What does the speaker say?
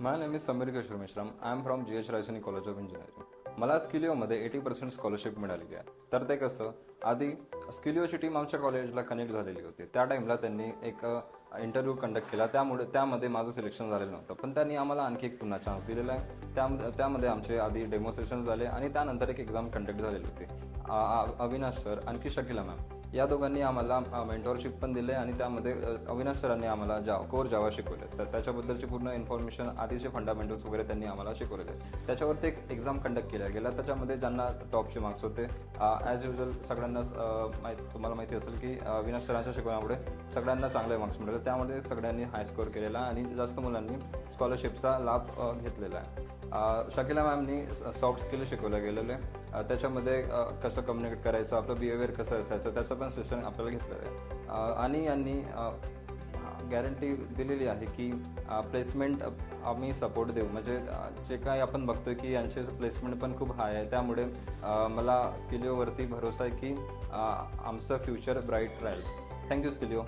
My name is Sameer Kishore Mishra. I am from GH Raisoni college of engineering. मला स्किलिओमध्ये 80% scholarship मिळालेली आहे. तर ते कसं, आधी स्किलिओची टीम आमच्या कॉलेजला कनेक्ट झालेली होती. त्या टाईमला त्यांनी एक इंटरव्ह्यू कंडक्ट केला, त्यामध्ये माझं सिलेक्शन झालेलं नव्हतं. पण त्यांनी आम्हाला आणखी एक पुन्हा चान्स दिलेला आहे. त्यामध्ये आमचे आधी डेमो सेशन झाले आणि त्यानंतर एक एक्झाम कंडक्ट झालेली होती. अविनाश सर आणखी शकिला मॅम या दोघांनी आम्हाला मेंटॉरशिप पण दिले आणि त्यामध्ये अविनाश सरांनी आम्हाला कोर जावा शिकवले. तर त्याच्याबद्दलची पूर्ण इन्फॉर्मेशन, आधीचे फंडामेंटल्स वगैरे त्यांनी आम्हाला शिकवलेले. त्याच्यावरती एक एक्झाम कंडक्ट केला गेला. त्याच्यामध्ये ज्यांना टॉपचे मार्क्स होते, ॲज युजल सगळ्यांनाच तुम्हाला माहिती असेल की अविनाश सरांच्या शिकवण्यामुळे सगळ्यांना चांगले मार्क्स मिळाले. त्यामध्ये सगळ्यांनी हाय स्कोअर केलेला आणि जास्त मुलांनी स्कॉलरशिपचा लाभ घेतलेला आहे. शकिला मॅमनी सॉफ्ट स्किल शिकवलं गेलेलं आहे. त्याच्यामध्ये कसं कम्युनिकेट करायचं, आपलं बिहेवियर कसं असायचं त्याचं पण सेशन आपल्याला घेतलेलं आहे. आणि यांनी गॅरंटी दिलेली आहे की प्लेसमेंट आम्ही सपोर्ट देऊ. म्हणजे जे काय आपण बघतो की यांचे प्लेसमेंट पण खूप हाय आहे. त्यामुळे मला स्किलिओवरती भरोसा आहे की आमचं फ्युचर ब्राईट राहील. थँक्यू स्किलिओ.